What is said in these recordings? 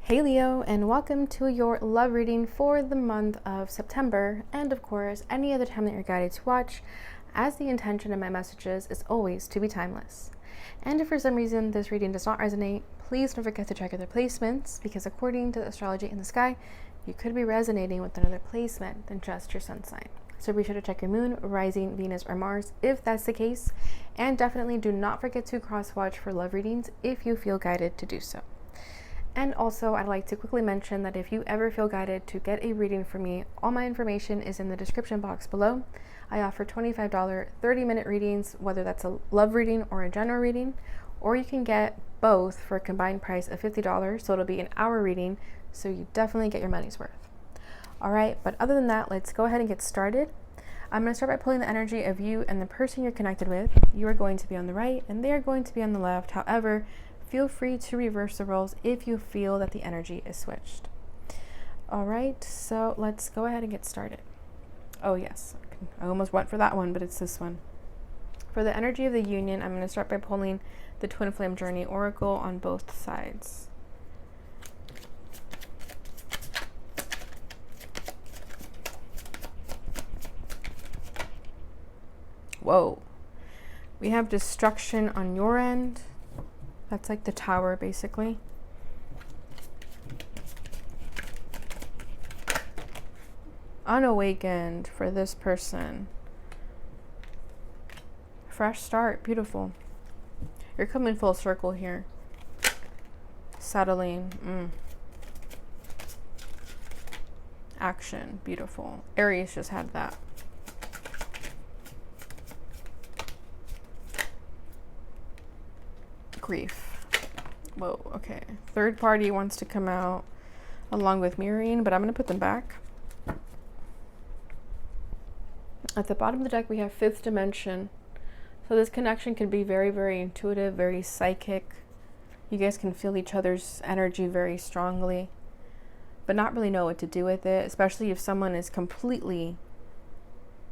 Hey Leo, and welcome to your love reading for the month of September, and of course, any other time that you're guided to watch, as the intention of my messages is always to be timeless. And if for some reason this reading does not resonate, please don't forget to check other placements, because according to the astrology in the sky, you could be resonating with another placement than just your sun sign. So be sure to check your moon, rising, Venus, or Mars if that's the case, and definitely do not forget to cross-watch for love readings if you feel guided to do so. And also, I'd like to quickly mention that if you ever feel guided to get a reading from me, all my information is in the description box below. I offer $25 30-minute readings, whether that's a love reading or a general reading, or you can get both for a combined price of $50, so it'll be an hour reading, so you definitely get your money's worth. All right, but other than that, let's go ahead and get started. I'm going to start by pulling the energy of you and the person you're connected with. You are going to be on the right, and they are going to be on the left. However, feel free to reverse the roles if you feel that the energy is switched. All right, so let's go ahead and get started. Oh yes, I almost went for that one, but it's this one. For the energy of the union, I'm going to start by pulling the Twin Flame Journey Oracle on both sides. Whoa. We have destruction on your end. That's like the tower, basically. Unawakened for this person. Fresh start, beautiful. You're coming full circle here. Settling. Action, beautiful. Aries just had that. Grief. Whoa, okay. Third party wants to come out along with mirroring, but I'm going to put them back. At the bottom of the deck, we have fifth dimension. So this connection can be very, very intuitive, very psychic. You guys can feel each other's energy very strongly, but not really know what to do with it, especially if someone is completely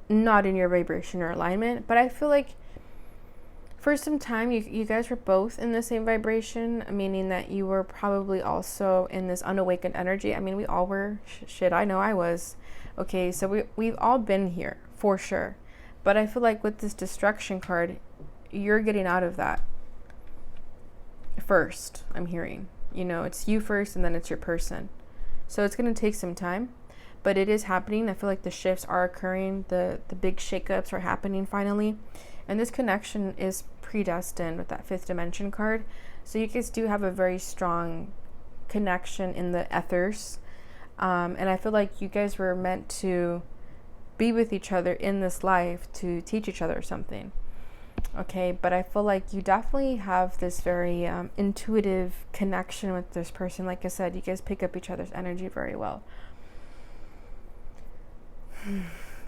not in your vibration or alignment. But I feel like for some time, you guys were both in the same vibration, meaning that you were probably also in this unawakened energy. I mean, we all were. Shit, I know I was. Okay, so we've all been here, for sure. But I feel like with this destruction card, you're getting out of that first, I'm hearing. You know, it's you first, and then it's your person. So it's going to take some time, but it is happening. I feel like the shifts are occurring. The big shakeups are happening finally. And this connection is predestined with that fifth dimension card. So you guys do have a very strong connection in the ethers. And I feel like you guys were meant to be with each other in this life to teach each other something. Okay, but I feel like you definitely have this very intuitive connection with this person. Like I said, you guys pick up each other's energy very well.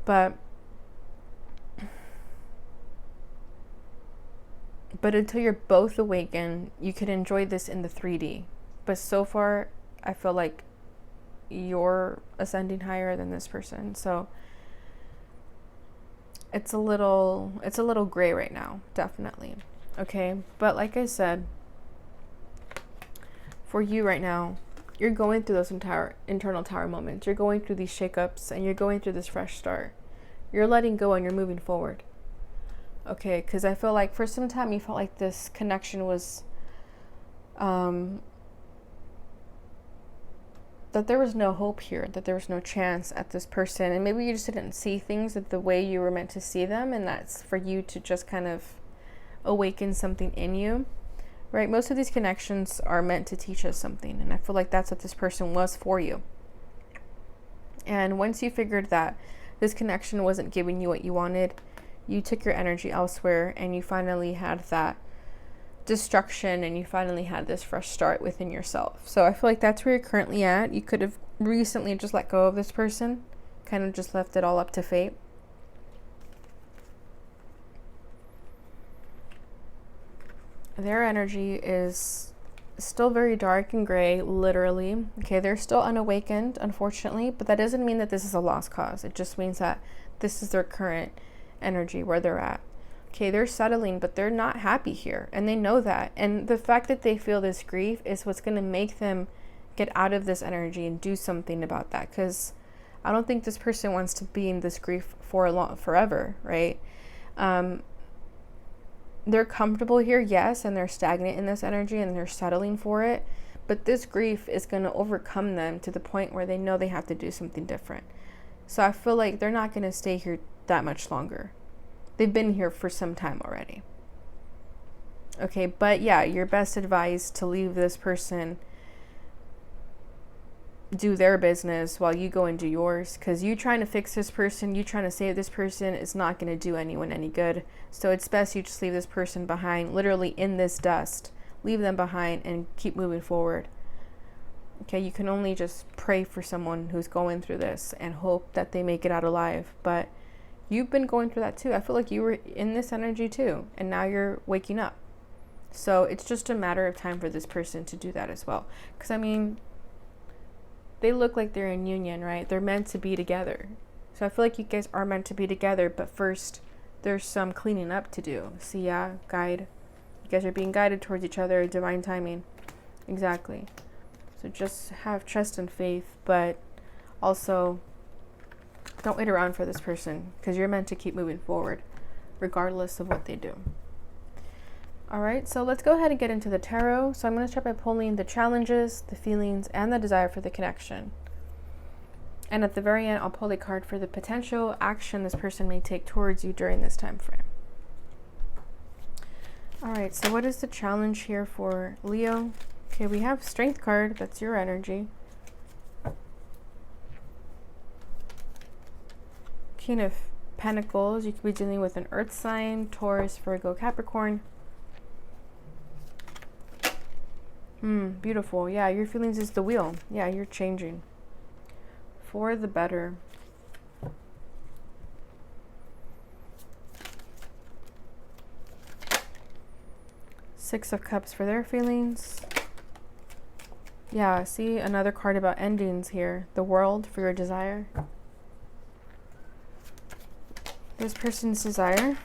But until you're both awakened, you could enjoy this in the 3D. But so far, I feel like you're ascending higher than this person. So it's a little gray right now, definitely. Okay, but like I said, for you right now, you're going through those internal tower moments. You're going through these shakeups, and you're going through this fresh start. You're letting go and you're moving forward. Okay, because I feel like for some time you felt like this connection was, that there was no hope here, that there was no chance at this person. And maybe you just didn't see things the way you were meant to see them. And that's for you to just kind of awaken something in you, right? Most of these connections are meant to teach us something. And I feel like that's what this person was for you. And once you figured that this connection wasn't giving you what you wanted, you took your energy elsewhere, and you finally had that destruction, and you finally had this fresh start within yourself. So I feel like that's where you're currently at. You could have recently just let go of this person, kind of just left it all up to fate. Their energy is still very dark and gray, literally. Okay, they're still unawakened, unfortunately, but that doesn't mean that this is a lost cause. It just means that this is their current energy, where they're at. Okay, they're settling, but they're not happy here, and they know that. And the fact that they feel this grief is what's going to make them get out of this energy and do something about that, because I don't think this person wants to be in this grief forever, right? They're comfortable here, yes, and they're stagnant in this energy and they're settling for it. But this grief is going to overcome them to the point where they know they have to do something different. So I feel like they're not going to stay here that much longer. They've been here for some time already. Okay, but yeah, your best advice to leave this person do their business while you go and do yours, because you trying to fix this person, you trying to save this person is not going to do anyone any good. So it's best you just leave this person behind, literally in this dust. Leave them behind and keep moving forward. Okay, you can only just pray for someone who's going through this and hope that they make it out alive. But you've been going through that too. I feel like you were in this energy too, and now you're waking up. So it's just a matter of time for this person to do that as well. Because I mean, they look like they're in union, right? They're meant to be together. So I feel like you guys are meant to be together, but first there's some cleaning up to do. See, yeah, guide. You guys are being guided towards each other, divine timing. Exactly. So just have trust and faith, but also don't wait around for this person, because you're meant to keep moving forward regardless of what they do. All right, so let's go ahead and get into the tarot. So I'm going to start by pulling the challenges, the feelings, and the desire for the connection. And at the very end, I'll pull a card for the potential action this person may take towards you during this time frame. All right, so what is the challenge here for Leo? Okay, we have Strength card. That's your energy. King of Pentacles. You could be dealing with an Earth sign, Taurus, Virgo, Capricorn. Beautiful. Yeah, your feelings is the wheel. Yeah, you're changing for the better. Six of Cups for their feelings. Yeah, see another card about endings here. The World for your desire. This person's desire.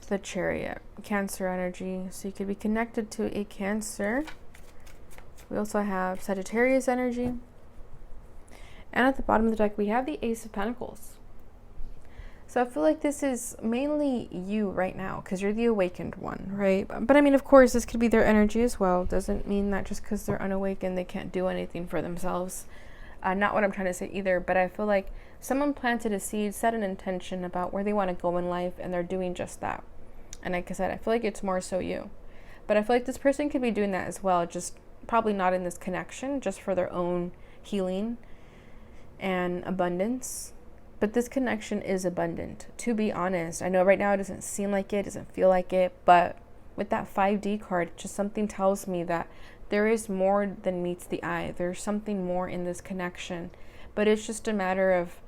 The Chariot. Cancer energy. So you could be connected to a Cancer. We also have Sagittarius energy. And at the bottom of the deck, we have the Ace of Pentacles. So I feel like this is mainly you right now, because you're the awakened one, right? But I mean, of course, this could be their energy as well. Doesn't mean that just because they're unawakened, they can't do anything for themselves. Not what I'm trying to say either, but I feel like someone planted a seed, set an intention about where they want to go in life, and they're doing just that. And like I said, I feel like it's more so you. But I feel like this person could be doing that as well, just probably not in this connection, just for their own healing and abundance. But this connection is abundant, to be honest. I know right now it doesn't seem like it, doesn't feel like it, but with that 5D card, just something tells me that there is more than meets the eye. There's something more in this connection, but it's just a matter of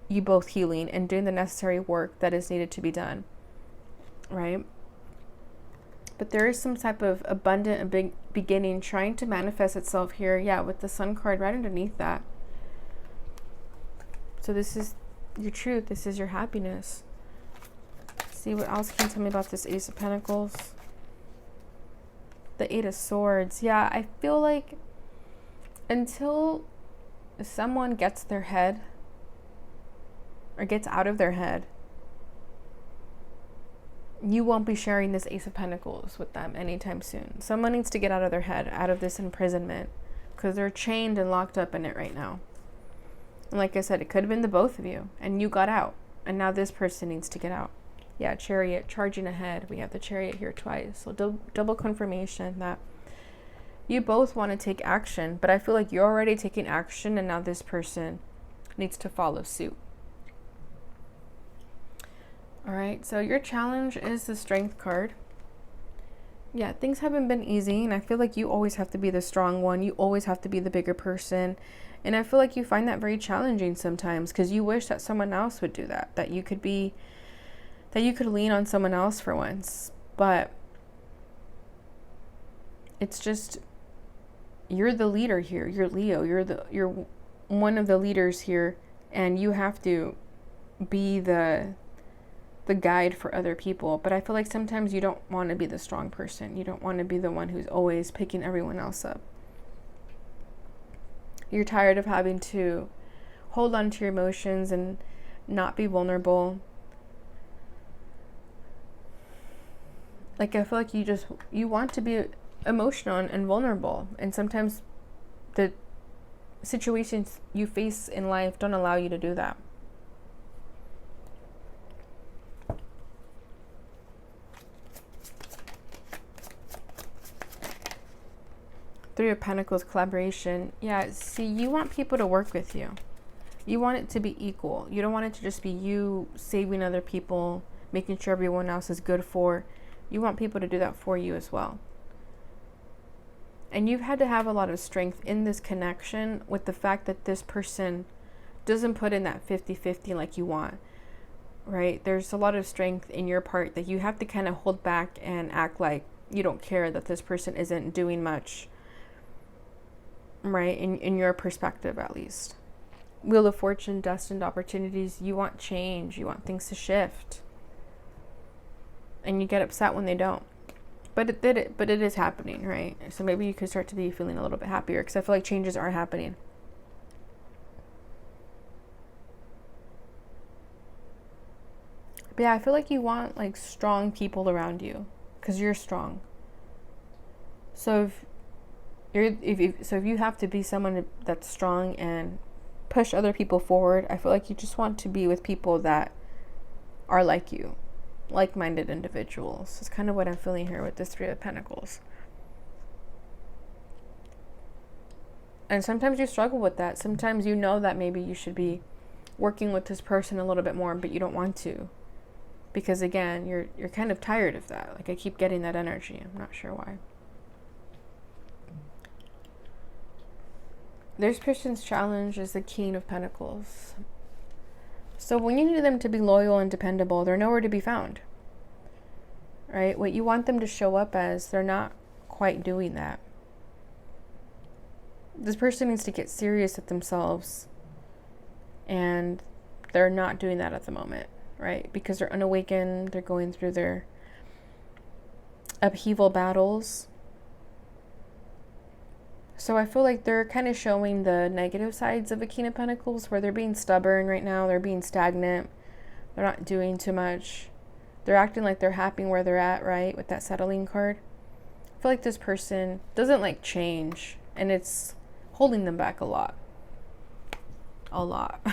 you both healing and doing the necessary work that is needed to be done, right? But there is some type of abundant and big beginning trying to manifest itself here. Yeah, with the Sun card right underneath that. So this is your truth. This is your happiness. See what else can you tell me about this Ace of Pentacles? The Eight of Swords. Yeah, I feel like until someone gets their head or gets out of their head, you won't be sharing this Ace of Pentacles with them anytime soon. Someone needs to get out of their head, out of this imprisonment, because they're chained and locked up in it right now. And like I said, it could have been the both of you, and you got out, and now this person needs to get out. Yeah, Chariot, charging ahead. We have the Chariot here twice. So double confirmation that you both want to take action, but I feel like you're already taking action, and now this person needs to follow suit. All right, so your challenge is the Strength card. Yeah, things haven't been easy, and I feel like you always have to be the strong one. You always have to be the bigger person. And I feel like you find that very challenging sometimes, because you wish that someone else would do that, that you could lean on someone else for once. But it's just, you're the leader here. You're Leo. You're one of the leaders here, and you have to be the guide for other people. But I feel like sometimes you don't want to be the strong person. You don't want to be the one who's always picking everyone else up. You're tired of having to hold on to your emotions and not be vulnerable. Like, I feel like you want to be emotional and vulnerable. And sometimes the situations you face in life don't allow you to do that. Three of Pentacles, collaboration. Yeah, see, you want people to work with you. You want it to be equal. You don't want it to just be you saving other people, making sure everyone else is good for. You want people to do that for you as well. And you've had to have a lot of strength in this connection with the fact that this person doesn't put in that 50-50 like you want, right? There's a lot of strength in your part that you have to kind of hold back and act like you don't care that this person isn't doing much, right? In your perspective, at least. Wheel of Fortune, destined opportunities. You want change. You want things to shift. And you get upset when they don't. But it is happening, right? So maybe you could start to be feeling a little bit happier, because I feel like changes are happening. But yeah, I feel like you want like strong people around you, because you're strong. So if you have to be someone that's strong and push other people forward, I feel like you just want to be with people that are like you, like-minded individuals. It's kind of what I'm feeling here with this Three of Pentacles. And sometimes you struggle with that. Sometimes you know that maybe you should be working with this person a little bit more, but you don't want to, because again, you're kind of tired of that. Like, I keep getting that energy. I'm not sure why. This person's challenge is the King of Pentacles. So when you need them to be loyal and dependable, they're nowhere to be found, right? What you want them to show up as, they're not quite doing that. This person needs to get serious with themselves, and they're not doing that at the moment, right? Because they're unawakened, they're going through their upheaval battles. So I feel like they're kind of showing the negative sides of a King of Pentacles, where they're being stubborn right now. They're being stagnant. They're not doing too much. They're acting like they're happy where they're at, right? With that settling card. I feel like this person doesn't like change, and it's holding them back a lot. A lot.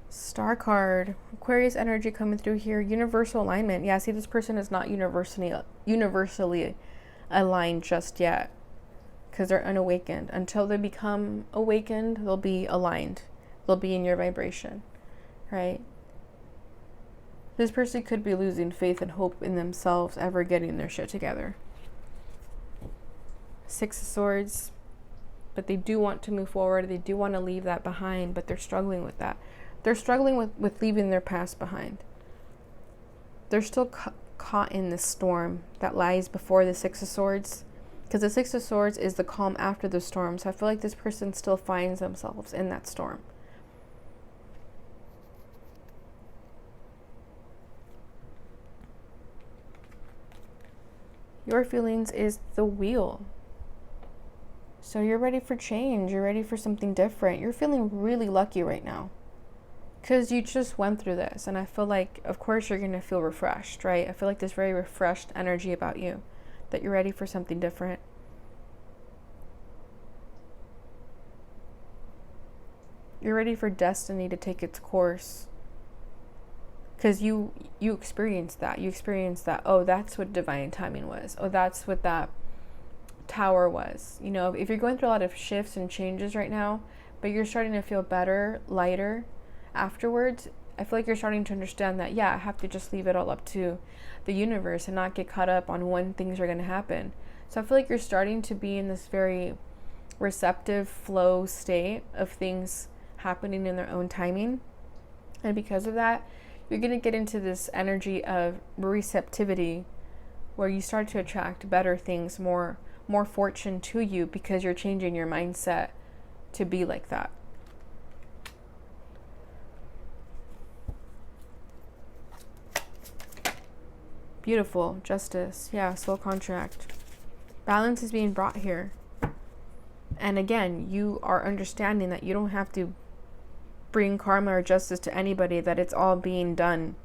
Star card, Aquarius energy coming through here. Universal alignment. Yeah, see, this person is not universally aligned just yet, because they're unawakened. Until they become awakened, they'll be aligned. They'll be in your vibration, right? This person could be losing faith and hope in themselves ever getting their shit together. Six of Swords, but they do want to move forward. They do want to leave that behind, but they're struggling with that. They're struggling with leaving their past behind. They're still caught in the storm that lies before the Six of Swords, because the Six of Swords is the calm after the storm. So I feel like this person still finds themselves in that storm. Your feelings is the Wheel. So you're ready for change. You're ready for something different. You're feeling really lucky right now, because you just went through this. And I feel like, of course, you're going to feel refreshed, right? I feel like this very refreshed energy about you, that you're ready for something different. You're ready for destiny to take its course, because you experienced that. You experienced that, oh, that's what divine timing was. Oh, that's what that Tower was. You know, if you're going through a lot of shifts and changes right now, but you're starting to feel better, lighter afterwards, I feel like you're starting to understand that, yeah, I have to just leave it all up to the universe and not get caught up on when things are going to happen. So I feel like you're starting to be in this very receptive flow state of things happening in their own timing. And because of that, you're going to get into this energy of receptivity, where you start to attract better things, more fortune to you, because you're changing your mindset to be like that. Beautiful. Justice. Yeah, soul contract. Balance is being brought here. And again, you are understanding that you don't have to bring karma or justice to anybody, that it's all being done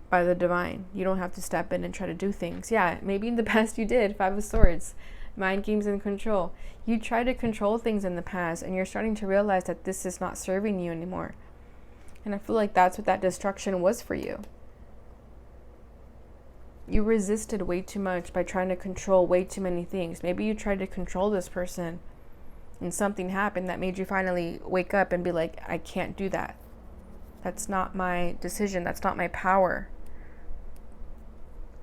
by the divine. You don't have to step in and try to do things. Yeah, maybe in the past you did. 5 of Swords. Mind games and control. You tried to control things in the past, and you're starting to realize that this is not serving you anymore. And I feel like that's what that destruction was for you. You resisted way too much by trying to control way too many things. Maybe you tried to control this person and something happened that made you finally wake up and be like, I can't do that. That's not my decision. That's not my power.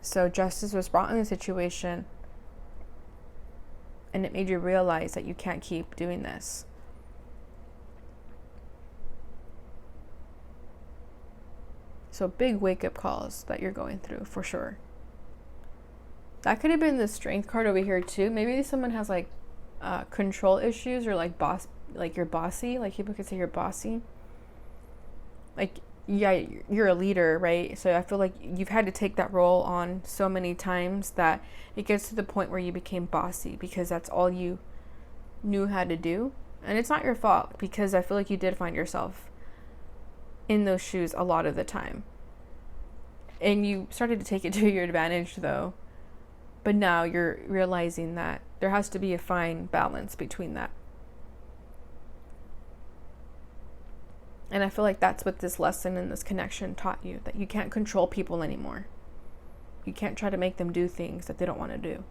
So justice was brought in the situation, and it made you realize that you can't keep doing this. So big wake-up calls that you're going through, for sure. That could have been the Strength card over here too. Maybe someone has like control issues, or like boss, like you're bossy. Like people could say you're bossy. Like, yeah, you're a leader, right? So I feel like you've had to take that role on so many times that it gets to the point where you became bossy because that's all you knew how to do. And it's not your fault, because I feel like you did find yourself in those shoes a lot of the time. And you started to take it to your advantage though. But now you're realizing that there has to be a fine balance between that. And I feel like that's what this lesson and this connection taught you, that you can't control people anymore. You can't try to make them do things that they don't want to do.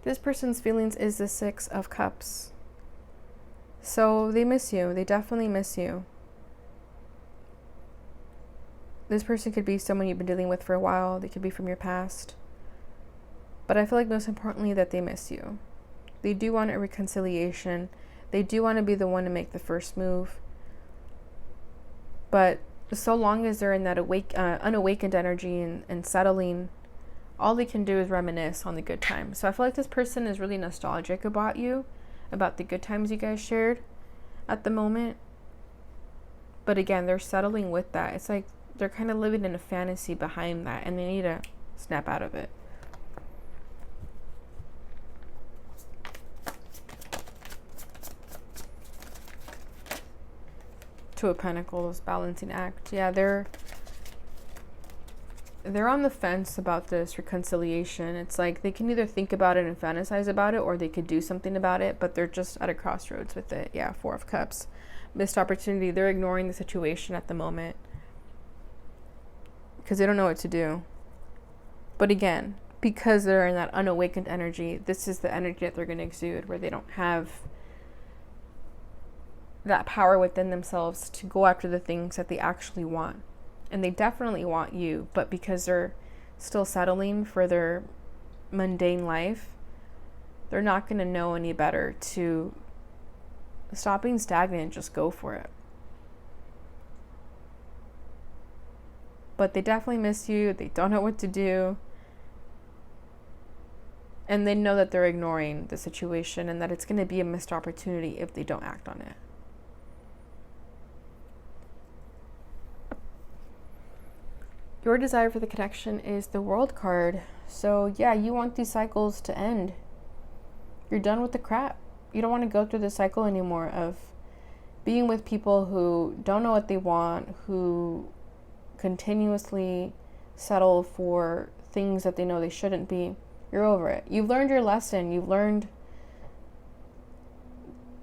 This person's feelings is the 6 of Cups. So they miss you. They definitely miss you. This person could be someone you've been dealing with for a while. They could be from your past. But I feel like most importantly that they miss you. They do want a reconciliation. They do want to be the one to make the first move. But so long as they're in that unawakened energy and settling, all they can do is reminisce on the good times. So I feel like this person is really nostalgic about you, about the good times you guys shared at the moment. But again, they're settling with that. It's like they're kind of living in a fantasy behind that, and they need to snap out of it. Two of Pentacles, balancing act. Yeah, they're on the fence about this reconciliation. It's like they can either think about it and fantasize about it, or they could do something about it, but they're just at a crossroads with it. Yeah, 4 of Cups. Missed opportunity. They're ignoring the situation at the moment because they don't know what to do. But again, because they're in that unawakened energy, this is the energy that they're going to exude, where they don't have that power within themselves to go after the things that they actually want. And they definitely want you, but because they're still settling for their mundane life, they're not going to know any better to stop being stagnant and just go for it. But they definitely miss you. They don't know what to do. And they know that they're ignoring the situation and that it's going to be a missed opportunity if they don't act on it. Your desire for the connection is the World card. So yeah, you want these cycles to end. You're done with the crap. You don't want to go through the cycle anymore of being with people who don't know what they want, who continuously settle for things that they know they shouldn't be. You're over it. You've learned your lesson. You've learned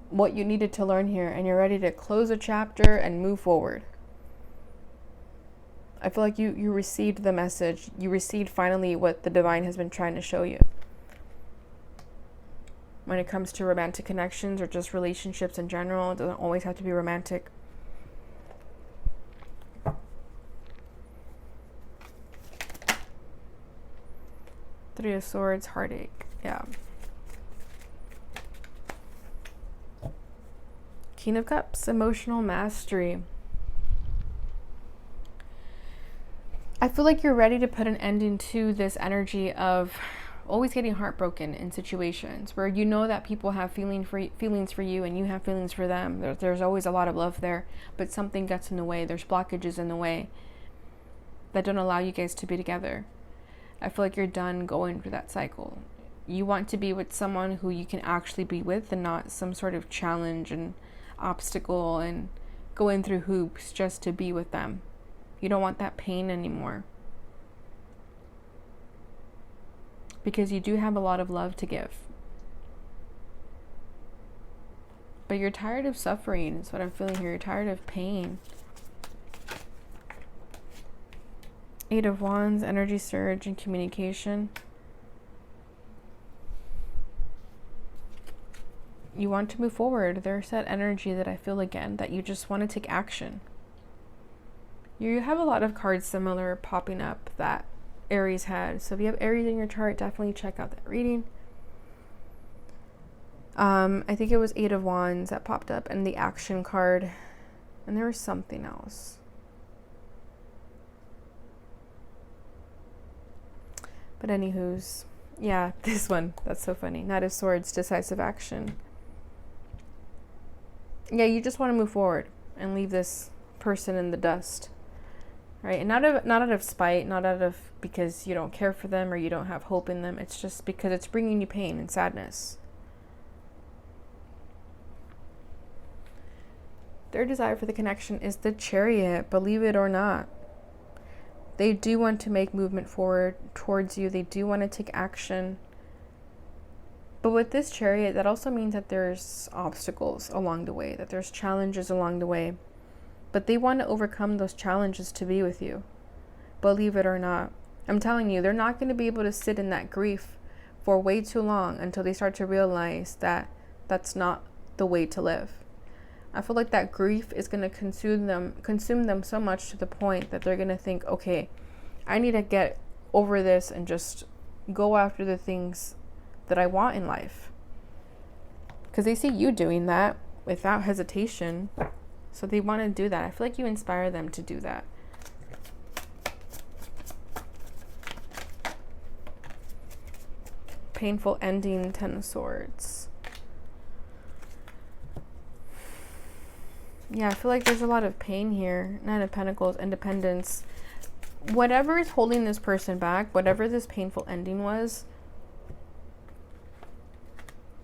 what you needed to learn here, and you're ready to close a chapter and move forward. I feel like you received the message. You received finally what the divine has been trying to show you. When it comes to romantic connections or just relationships in general, it doesn't always have to be romantic. Three of Swords, heartache. Yeah. King of Cups, emotional mastery. I feel like you're ready to put an ending to this energy of always getting heartbroken in situations where you know that people have feelings for you and you have feelings for them. There's always a lot of love there, but something gets in the way. There's blockages in the way that don't allow you guys to be together. I feel like you're done going through that cycle. You want to be with someone who you can actually be with and not some sort of challenge and obstacle and going through hoops just to be with them. You don't want that pain anymore. Because you do have a lot of love to give. But you're tired of suffering, is what I'm feeling here. You're tired of pain. 8 of Wands, energy surge and communication. You want to move forward. There's that energy that I feel again, that you just want to take action. You have a lot of cards similar popping up that Aries had. So if you have Aries in your chart, definitely check out that reading. I think it was 8 of Wands that popped up and the action card. And there was something else. But anywho's, yeah, this one, that's so funny. Knight of Swords, decisive action. Yeah, you just want to move forward and leave this person in the dust. Right? And not out of spite, not out of because you don't care for them or you don't have hope in them. It's just because it's bringing you pain and sadness. Their desire for the connection is the Chariot, believe it or not. They do want to make movement forward towards you. They do want to take action. But with this Chariot, that also means that there's obstacles along the way, that there's challenges along the way. But they want to overcome those challenges to be with you. Believe it or not. I'm telling you, they're not going to be able to sit in that grief for way too long until they start to realize that that's not the way to live. I feel like that grief is going to consume them so much to the point that they're going to think, okay, I need to get over this and just go after the things that I want in life. Because they see you doing that without hesitation. So they want to do that. I feel like you inspire them to do that. Painful ending, 10 of Swords. Yeah, I feel like there's a lot of pain here. 9 of Pentacles, independence. Whatever is holding this person back, whatever this painful ending was,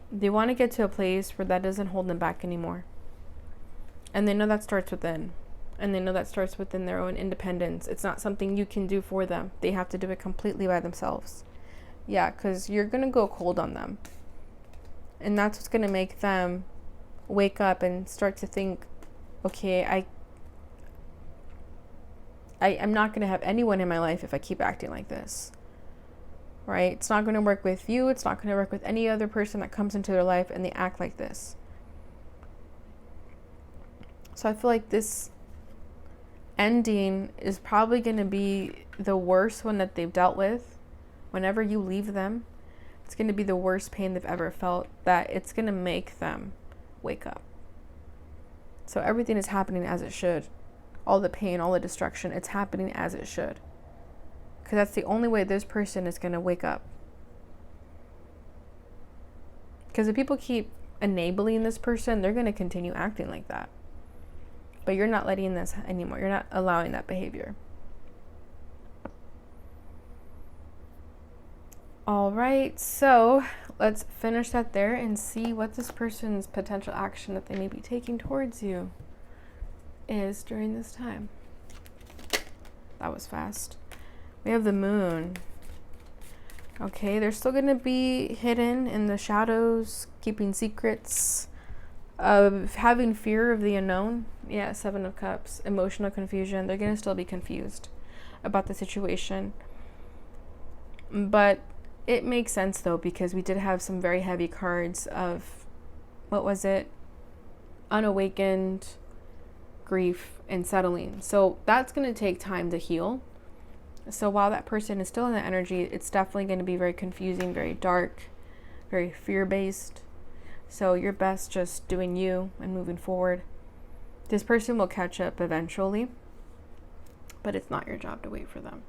they want to get to a place where that doesn't hold them back anymore. And they know that starts within. And they know that starts within their own independence. It's not something you can do for them. They have to do it completely by themselves. Yeah, because you're going to go cold on them. And that's what's going to make them wake up and start to think, okay, I'm not going to have anyone in my life if I keep acting like this. Right? It's not going to work with you. It's not going to work with any other person that comes into their life and they act like this. So I feel like this ending is probably going to be the worst one that they've dealt with. Whenever you leave them, it's going to be the worst pain they've ever felt, that it's going to make them wake up. So everything is happening as it should. All the pain, all the destruction, it's happening as it should. Because that's the only way this person is going to wake up. Because if people keep enabling this person, they're going to continue acting like that. But you're not letting this anymore. You're not allowing that behavior. All right, so let's finish that there and see what this person's potential action that they may be taking towards you is during this time. That was fast. We have the Moon. Okay, they're still going to be hidden in the shadows, keeping secrets, of having fear of the unknown. Yeah, 7 of Cups, emotional confusion. They're going to still be confused about the situation. But it makes sense though, because we did have some very heavy cards of, what was it? Unawakened, grief, and settling. So that's going to take time to heal. So while that person is still in that energy, it's definitely going to be very confusing, very dark, very fear-based. So you're best just doing you and moving forward. This person will catch up eventually, but it's not your job to wait for them.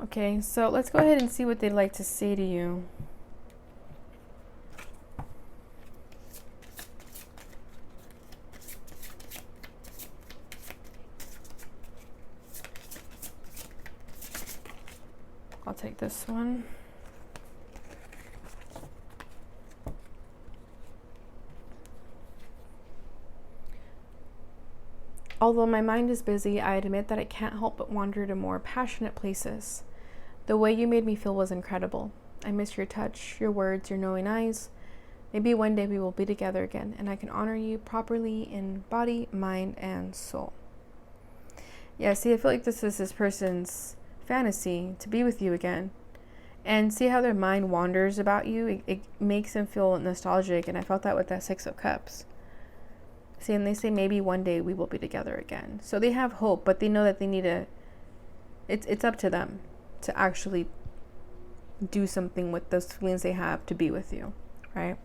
Okay, so let's go ahead and see what they'd like to say to you. I'll take this one. Although my mind is busy, I admit that I can't help but wander to more passionate places. The way you made me feel was incredible. I miss your touch, your words, your knowing eyes. Maybe one day we will be together again, and I can honor you properly in body, mind, and soul. Yeah, see, I feel like this is this person's fantasy to be with you again. And see how their mind wanders about you? It makes them feel nostalgic, and I felt that with that Six of Cups. See, and they say maybe one day we will be together again. So they have hope, but they know that they need to, it's up to them to actually do something with those feelings they have to be with you, right?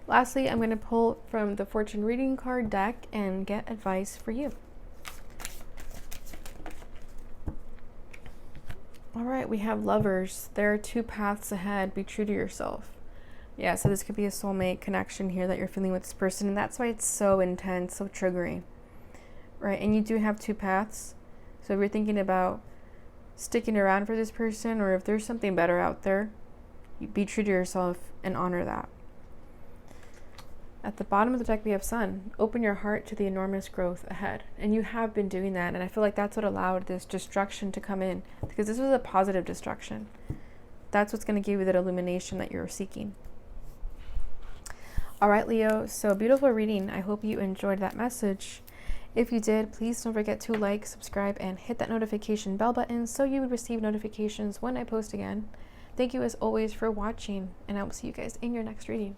Lastly, I'm going to pull from the Fortune Reading card deck and get advice for you. All right, we have Lovers. There are two paths ahead. Be true to yourself. Yeah, so this could be a soulmate connection here that you're feeling with this person, and that's why it's so intense, so triggering, right? And you do have two paths. So if you're thinking about sticking around for this person, or if there's something better out there, you be true to yourself and honor that. At the bottom of the deck, we have Sun. Open your heart to the enormous growth ahead. And you have been doing that. And I feel like that's what allowed this destruction to come in, because this was a positive destruction. That's what's going to give you that illumination that you're seeking. All right, Leo. So beautiful reading. I hope you enjoyed that message. If you did, please don't forget to like, subscribe, and hit that notification bell button so you would receive notifications when I post again. Thank you as always for watching, and I will see you guys in your next reading.